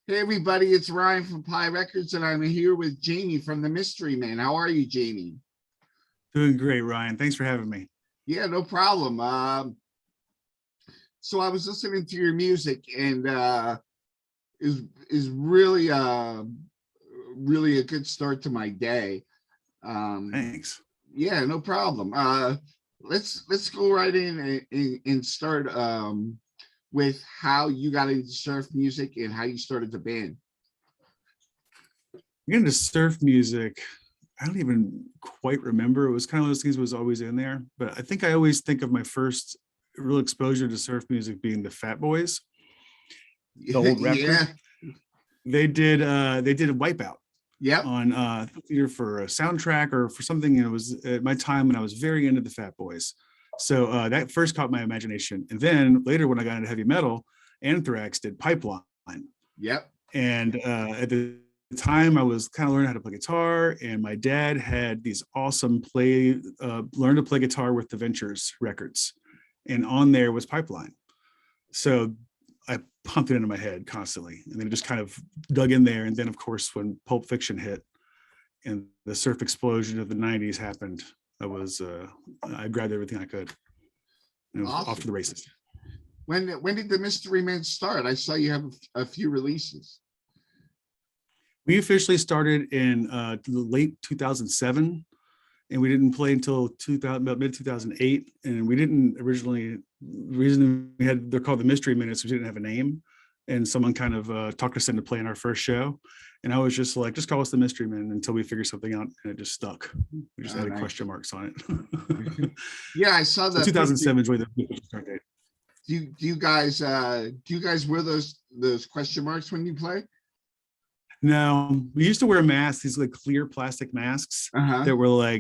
Hey everybody, it's Ryan from Pie Records, and I'm here with Jamie from the Mystery Man. How are you, Jamie? Doing great, Ryan. Thanks for having me. Yeah, no problem. So I was listening to your music, and is really really a good start to my day. Um, Thanks. yeah, no problem. Let's go right in and start with how you got into surf music and how you started the band. Getting into surf music, I don't even quite remember. It was kind of one of those things that was always in there. But I think I always think of my first real exposure to surf music being the Fat Boys, the old rap group. Yeah, They did a Wipeout yep, on either for a soundtrack or for something. And it was at my time when I was very into the Fat Boys. So that first caught my imagination. And then later when I got into heavy metal, Anthrax did Pipeline. yep. And at the time, I was kind of learning how to play guitar, and my dad had these awesome learn to play guitar with the Ventures records, and on there was Pipeline. So I pumped it into my head constantly, and then just kind of dug in there. And then, of course, when Pulp Fiction hit and the surf explosion of the '90s happened, I grabbed everything I could, and it was off to Awesome. the races. When did the Mystery Men start? I saw you have a few releases. We officially started in late 2007, and we didn't play until 2000, about mid 2008. And we didn't originally, the reason they're called the Mystery Minutes, we didn't have a name. And someone kind of talked us into playing our first show. And I was just like, just call us the Mystery Men until we figure something out. And it just stuck. We just Oh, added nice. question marks on it. Yeah, I saw So the picture. 2007 is really the start date. Do you guys wear those question marks when you play? No, we used to wear masks, these like clear plastic masks Uh-huh. that were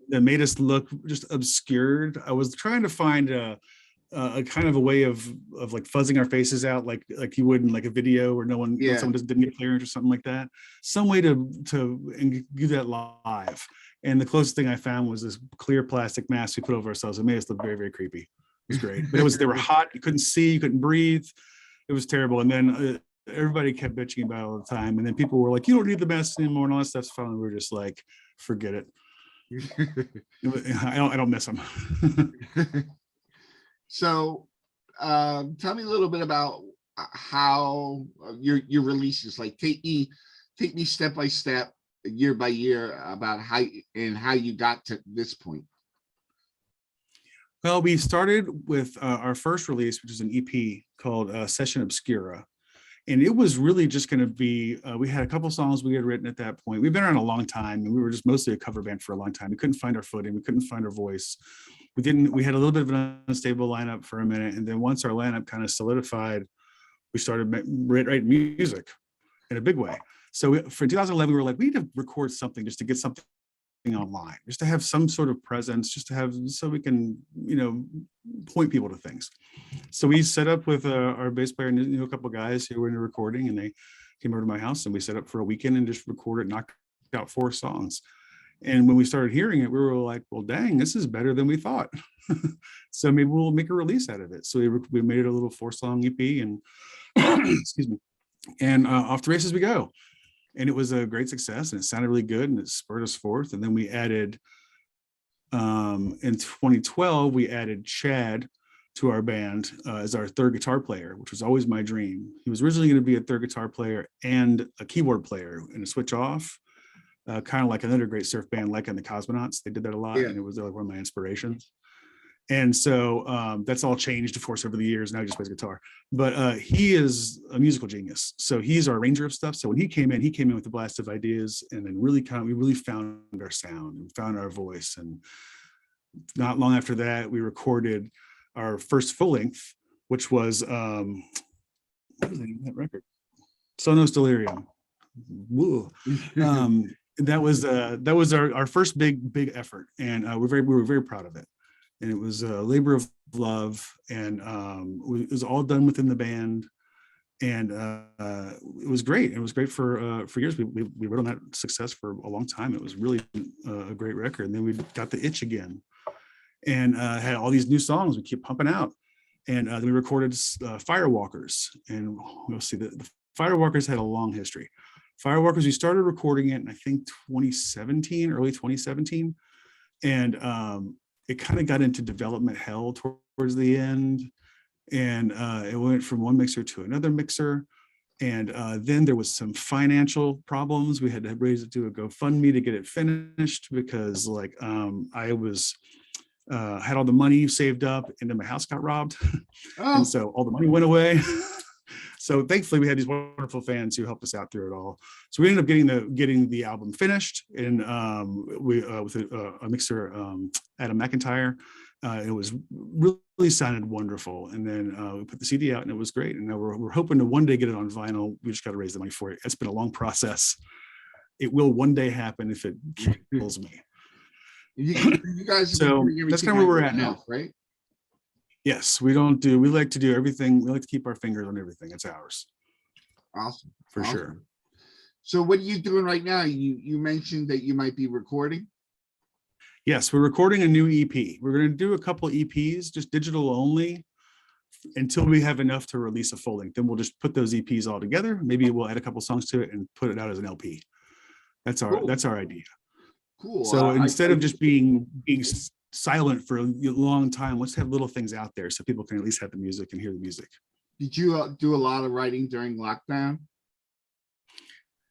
that made us look just obscured. I was trying to find a kind of a way of like fuzzing our faces out, like you would in like a video where no one, when Yeah. someone just didn't get clearance or something like that. Some way to do that live. And the closest thing I found was this clear plastic mask we put over ourselves. It made us look very, very creepy. It was great, but they were hot. You couldn't see, you couldn't breathe. It was terrible. And then everybody kept bitching about it all the time. And then people were like, "You don't need the masks anymore," and all that stuff's fine. We were just like, "Forget it." I don't miss them. So, tell me a little bit about how your releases. Like, take me step by step, year by year, about how you got to this point. Well, we started with our first release, which is an EP called Session Obscura. And it was really just going to be, we had a couple songs we had written at that point. We've been around a long time, and we were just mostly a cover band for a long time. We couldn't find our footing. We couldn't find our voice. We had a little bit of an unstable lineup for a minute. And then once our lineup kind of solidified, we started writing music in a big way. So for 2011, we were like, we need to record something just to get something online, just to have some sort of presence, just to have, so we can, point people to things. So we set up with our bass player, knew a couple of guys who were into recording, and they came over to my house, and we set up for a weekend and just recorded, knocked out 4 songs. And when we started hearing it, we were like, well, dang, this is better than we thought. So maybe we'll make a release out of it. So we made a little 4-song EP, and excuse me, and off the races we go. And it was a great success, and it sounded really good, and it spurred us forth. And then we added, in 2012, we added Chad to our band as our third guitar player, which was always my dream. He was originally going to be a third guitar player and a keyboard player and a switch off, kind of like another great surf band, like in the Cosmonauts. They did that a lot, Yeah. and it was like one of my inspirations. And so that's all changed, of course, over the years. Now he just plays guitar. But he is a musical genius. So he's our arranger of stuff. So when he came in with a blast of ideas, and then we really found our sound and found our voice. And not long after that, we recorded our first full length, which was what was the name of that record? Sonos Delirium. That was our first big effort, and we were very proud of it. And it was a labor of love, and it was all done within the band, and it was great. It was great for years. We wrote on that success for a long time. It was really a great record. And then we got the itch again, and had all these new songs we keep pumping out. And then we recorded Firewalkers, and we'll see the Firewalkers had a long history. Firewalkers, we started recording it in, I think, 2017, early 2017. And it kind of got into development hell towards the end. And it went from one mixer to another mixer. And then there was some financial problems. We had to raise it to a GoFundMe to get it finished because like I was had all the money saved up and then my house got robbed. Oh, And so all the money went away. So thankfully we had these wonderful fans who helped us out through it all. So we ended up getting the album finished and we with a mixer, Adam McIntyre. It was really sounded wonderful. And then we put the CD out and it was great. And now we're hoping to one day get it on vinyl. We just got to raise the money for it. It's been a long process. It will one day happen if it kills me. you guys. So that's kind of where we're at now, right? Yes, we like to do everything. We like to keep our fingers on everything. It's ours. Awesome. For awesome. sure. So what are you doing right now? You mentioned that you might be recording. Yes, we're recording a new EP. We're going to do a couple EPs, just digital only, until we have enough to release a full length. Then we'll just put those EPs all together. Maybe we'll add a couple songs to it and put it out as an LP. That's our idea. Cool. So instead of just being silent for a long time, let's have little things out there so people can at least have the music and hear the music. Did you do a lot of writing during lockdown?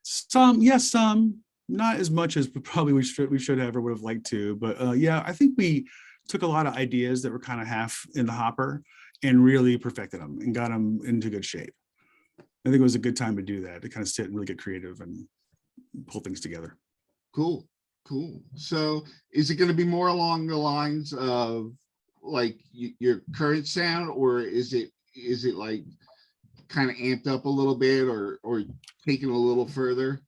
Some, yes, some. Not as much as probably we should have or would have liked to, but yeah, I think we took a lot of ideas that were kind of half in the hopper and really perfected them and got them into good shape. I think it was a good time to do that, to kind of sit and really get creative and pull things together. Cool. So is it going to be more along the lines of like your current sound, or is it like kind of amped up a little bit or taken a little further?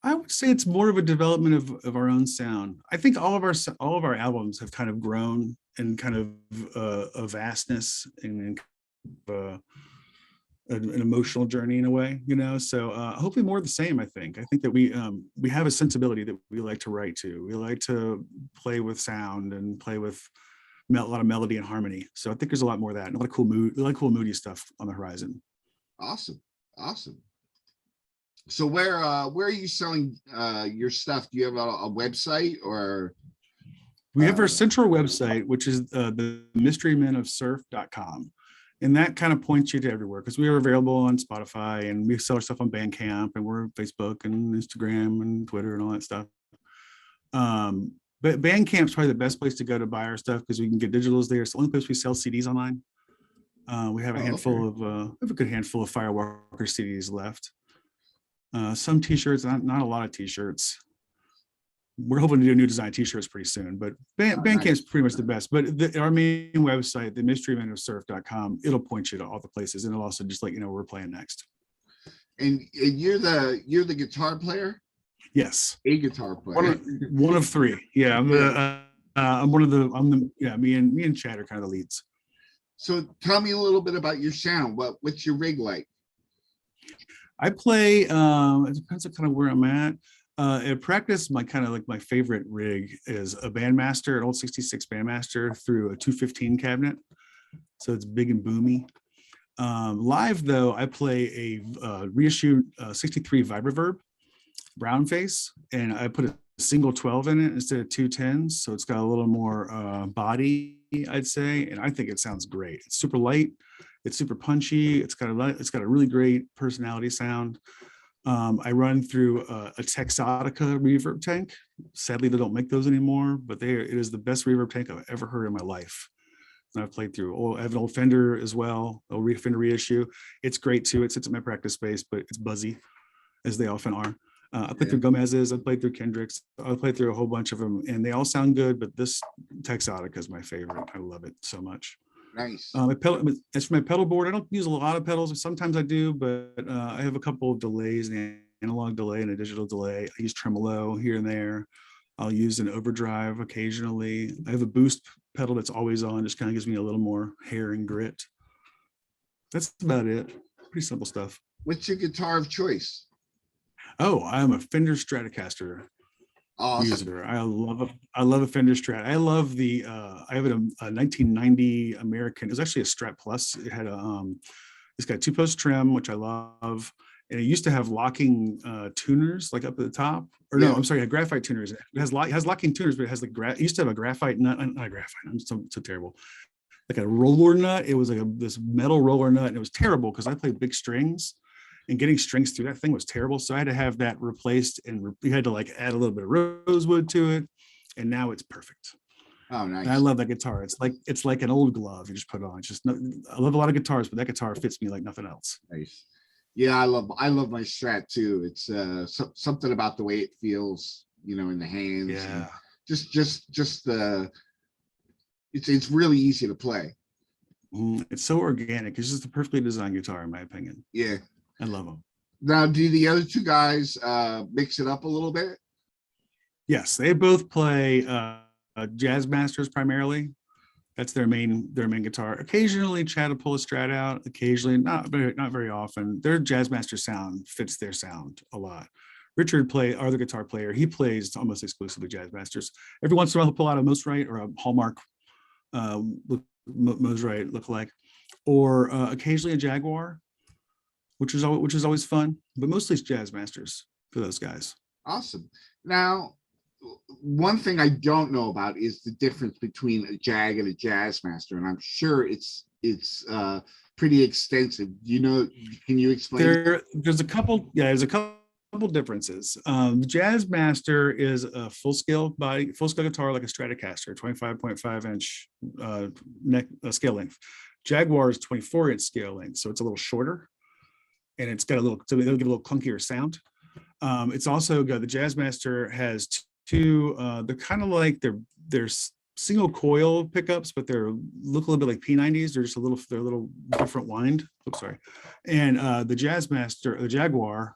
I would say it's more of a development of our own sound. I think all of our albums have kind of grown in kind of a vastness and an emotional journey in a way, you know. So hopefully more of the same. I think that we have a sensibility that we like to write to. We like to play with sound and play with a lot of melody and harmony. So I think there's a lot more of that and a lot of cool moody stuff on the horizon. Awesome. So where are you selling your stuff? Do you have a website or? We have our central website, which is the mysterymenofsurf.com. And that kind of points you to everywhere because we are available on Spotify and we sell our stuff on Bandcamp and we're on Facebook and Instagram and Twitter and all that stuff. But Bandcamp's probably the best place to go to buy our stuff because we can get digitals there. It's the only place we sell CDs online. We have a good handful of Firewalker CDs left. Some t-shirts, not a lot of t-shirts. We're hoping to do new design t-shirts pretty soon, but Bandcamp's pretty much the best. But our main website, the mysterymenofsurf.com, it'll point you to all the places and it'll also just let you know where we're playing next. And you're the guitar player? Yes. A guitar player. One of three. Yeah, me and Chad are kind of the leads. So tell me a little bit about your sound. What's your rig like? I play, it depends on kind of where I'm at. At practice, my favorite rig is a Bandmaster, an old 66 Bandmaster through a 215 cabinet. So it's big and boomy. Live though, I play a reissue 63 Vibroverb brown face, and I put a single 12 in it instead of two 10s. So it's got a little more body, I'd say. And I think it sounds great. It's super light. It's super punchy. It's got a really great personality sound. I run through a Texotica reverb tank. Sadly, they don't make those anymore, but it is the best reverb tank I've ever heard in my life. And I've played through. I have an old Fender as well, a Fender reissue. It's great too. It sits in my practice space, but it's buzzy, as they often are. I played through Gomez's. I played through Kendrick's. I played through a whole bunch of them, and they all sound good. But this Texotica is my favorite. I love it so much. Nice. As for my pedal board, I don't use a lot of pedals. Sometimes I do, but I have a couple of delays, an analog delay and a digital delay. I use tremolo here and there. I'll use an overdrive occasionally. I have a boost pedal that's always on, just kind of gives me a little more hair and grit. That's about it. Pretty simple stuff. What's your guitar of choice? Oh, I'm a Fender Stratocaster user. I love a Fender Strat. I love I have a 1990 American. It was actually a Strat Plus. It had It's got 2-post trim, which I love. And it used to have locking tuners like up at the top. Or no, Yeah. I'm sorry, it had graphite tuners. It has locking tuners, but it has like it used to have a graphite nut, not a graphite. I'm so terrible. Like a roller nut. It was like this metal roller nut, and it was terrible because I played big strings, and getting strings through that thing was terrible. So I had to have that replaced, and you had to like add a little bit of rosewood to it, and now it's perfect. Oh, And I nice. love that guitar. It's like an old glove you just put on. It's just I love a lot of guitars, but that guitar fits me like nothing else. Nice. Yeah, I love my Strat too. It's something about the way it feels, in the hands, and Yeah. just the it's really easy to play. It's so organic. It's just a perfectly designed guitar, in my opinion. Yeah. I love them. Now, do the other two guys mix it up a little bit? Yes, they both play jazz masters primarily. That's their main guitar. Occasionally, Chad will pull a Strat out. Occasionally, not very often. Their jazz master sound fits their sound a lot. Richard our other guitar player, he plays almost exclusively jazz masters. Every once in a while, he'll pull out a Mosrite or a Hallmark Mosrite lookalike, or occasionally a Jaguar, which is always fun. But mostly it's jazz masters for those guys. Awesome. Now, one thing I don't know about is the difference between a Jag and a Jazz Master, and I'm sure it's pretty extensive. Can you explain? There's a couple differences. The Jazz Master is a full scale guitar like a Stratocaster, 25.5 inch neck scale length. Jaguar is 24-inch scale length, so it's a little shorter, and it'll give a little clunkier sound. It's also got the Jazz Master has two. They're kind of like they're single coil pickups, but they're look a little bit like P90s. They're just they're a little different wind. Oops, sorry. And the Jaguar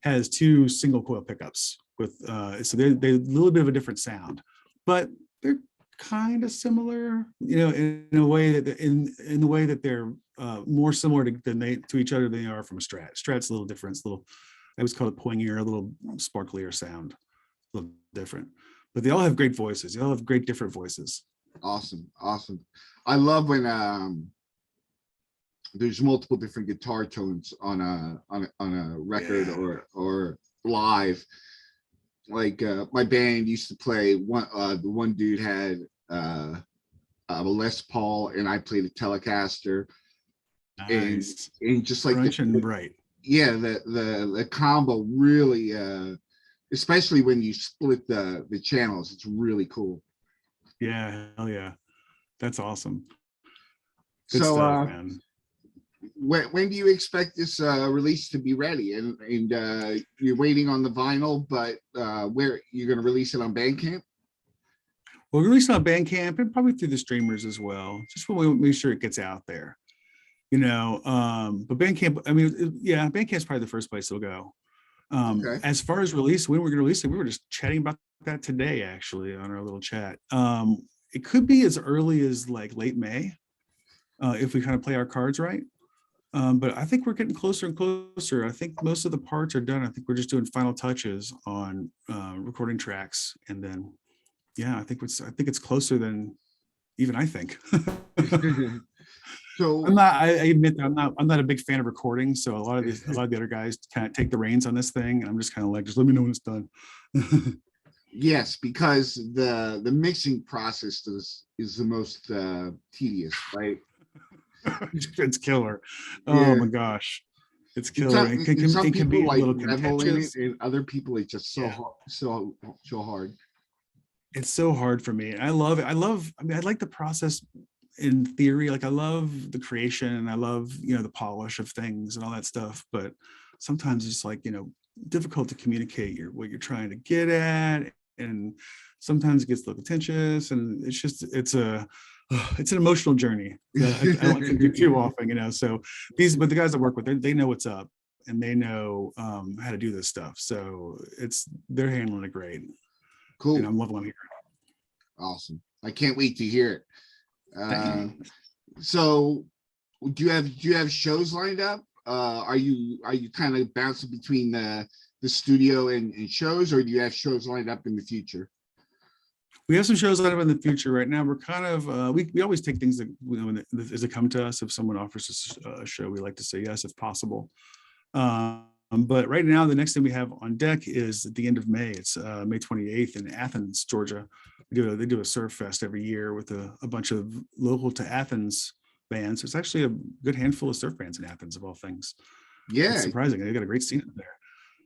has two single coil pickups with so they're a little bit of a different sound, but they're kind of similar, in a way that in the way that they're more similar to each other than they are from a Strat. Strat's a little different. It's a little, I always call it poingier, a little sparklier sound, a little different. But they all have great voices. They all have great different voices. Awesome. I love when there's multiple different guitar tones on a record, Yeah. or live. Like my band used to play the one dude had a Les Paul, and I played a Telecaster. Nice. And just like Crunch and bright. yeah, the combo really, especially when you split the channels, it's really cool. Yeah, hell yeah. That's awesome. Good So stuff, man. when do you expect this release to be ready? And you're waiting on the vinyl, but where you're going to release it on Bandcamp? We'll release it on Bandcamp and probably through the streamers as well. Just when we make sure it gets out there, But Bandcamp, Bandcamp's probably the first place it'll go. Okay. As far as release, when we're going to release it, we were just chatting about that today, actually, on our little chat. It could be as early as like late May, if we kind of play our cards right. But I think we're getting closer and closer. I think most of the parts are done. I think we're just doing final touches on recording tracks, and then, I think it's closer than even I think. So I admit that I'm not a big fan of recording. So a lot of the other guys kind of take the reins on this thing, and I'm just kind of like, just let me know when it's done. yes, because the mixing process is the most tedious, right? It's killer. Yeah. Oh my gosh, it's killer. Some It can be people a like little revel in it, contentious. and other people it's just Yeah. so hard. It's so hard for me. I love it. I like the process in theory. Like I love the creation, and I love, the polish of things and all that stuff. But sometimes it's like, difficult to communicate what you're trying to get at. And sometimes it gets a little contentious, and it's an emotional journey. I don't think do too often, so but the guys I work with, they know what's up, and they know how to do this stuff. So they're handling it great. Cool. And I'm loving what I'm hearing. Awesome. I can't wait to hear it. So do you have shows lined up? Are you kind of bouncing between the studio and shows, or do you have shows lined up in the future? We have some shows lined up in the future. Right now, we're kind of we always take things that as they come to us. If someone offers us a show, we like to say yes if possible. But right now, the next thing we have on deck is at the end of May. It's May 28th in Athens, Georgia. They do a surf fest every year with a bunch of local to Athens bands. It's actually a good handful of surf bands in Athens, of all things. Yeah. It's surprising. They got a great scene up there.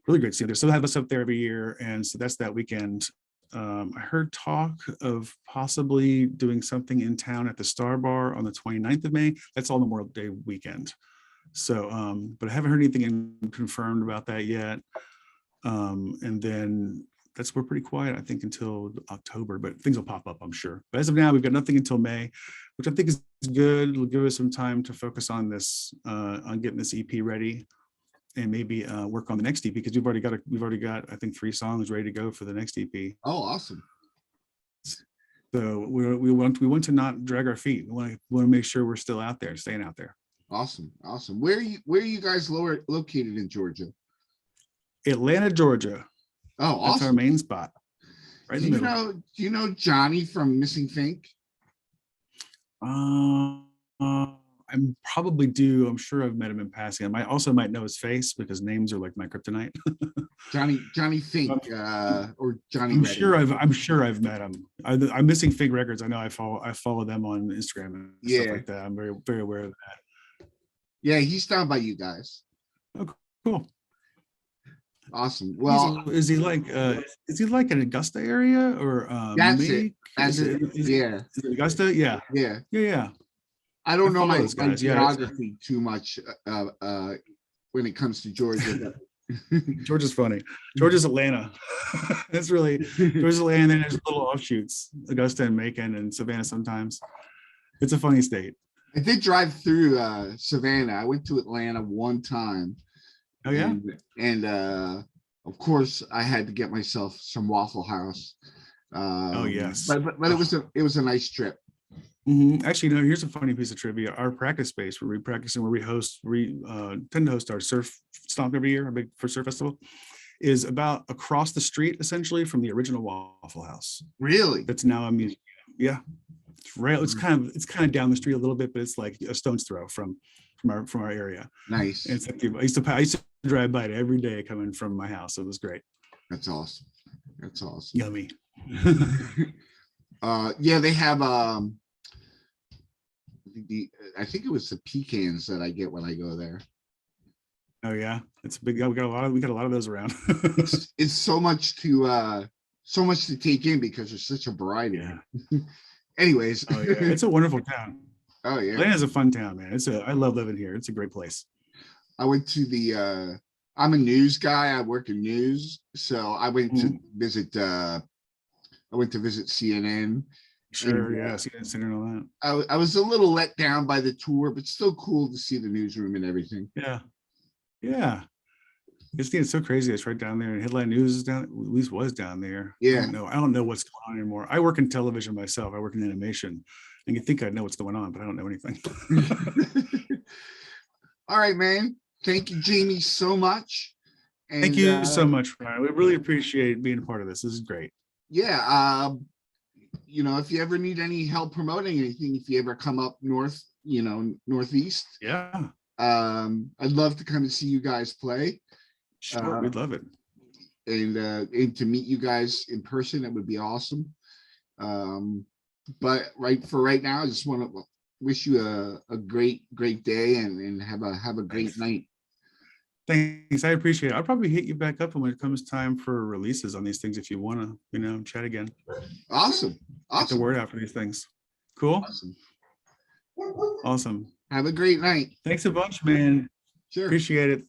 Really great scene. They still have us up there every year, and so that's that weekend. I heard talk of possibly doing something in town at the Star Bar on the 29th of May. That's all Memorial Day weekend. So, but I haven't heard anything confirmed about that yet. And then we're pretty quiet, I think, until October, but things will pop up, I'm sure. But as of now, we've got nothing until May, which I think is good. It'll give us some time to focus on this, on getting this EP ready, and maybe work on the next EP, because we've already got I think 3 songs ready to go for the next EP. Oh, awesome. So we want to not drag our feet. We want to make sure we're still out there, staying out there. Awesome. Where are you guys located in Georgia? Atlanta, Georgia. Oh, awesome. That's our main spot. Right in the middle. Do you know Johnny from Missing Fink? I probably do. I'm sure I've met him in passing. I also might know his face because names are like my kryptonite. Johnny Fink, or Johnny. I'm sure I've met him. I'm Missing Fink Records. I know I follow them on Instagram and stuff like that. I'm very, very aware of that. Yeah, he's down by you guys. Oh, cool. Awesome. Well, is he like an Augusta area or that's it. Is it Augusta? Yeah. I don't know my geography too much when it comes to Georgia. Georgia's funny. Georgia's Atlanta. That's really Georgia's Atlanta. And then there's little offshoots, Augusta and Macon and Savannah. Sometimes it's a funny state. I did drive through Savannah. I went to Atlanta one time. Oh yeah. And of course I had to get myself some Waffle House. Oh yes. But it was a nice trip. Mm-hmm. Actually, no, here's a funny piece of trivia. Our practice space where we practice and where we tend to host our surf stomp every year, our big for surf festival, is about across the street essentially from the original Waffle House. Really? That's now a museum. Yeah. It's kind of down the street a little bit, but it's like a stone's throw from our area. Nice. And it's like I used to drive by it every day coming from my house. It was great. That's awesome. Yummy. Yeah, they have I think it was the pecans that I get when I go there. Oh yeah, it's big. We got a lot of those around. it's so much to take in because there's such a variety. Yeah. Anyways. Oh yeah, it's a wonderful town. Oh yeah, Atlanta's a fun town, man. I love living here. It's a great place. I went to I'm a news guy. I work in news, so I went to visit. I went to visit CNN. Sure, yeah, CNN Center and all that. I was a little let down by the tour, but still cool to see the newsroom and everything. Yeah. It's so crazy. It's right down there, and headline news is down. At least was down there. Yeah. I don't know what's going on anymore. I work in television myself. I work in animation, and you think I know what's going on, but I don't know anything. All right, man. Thank you, Jamie, so much. And, thank you so much, Ryan. We really appreciate being a part of this. This is great. Yeah. If you ever need any help promoting anything, if you ever come up north, northeast. Yeah. I'd love to come and see you guys play. Sure, we'd love it. And to meet you guys in person, it would be awesome. But right now, I just want to wish you a great day and have a great night. Thanks, I appreciate it. I'll probably hit you back up when it comes time for releases on these things if you want to, chat again. Awesome. Get the word out for these things. Cool. Awesome. Have a great night. Thanks a bunch, man. Sure. Appreciate it.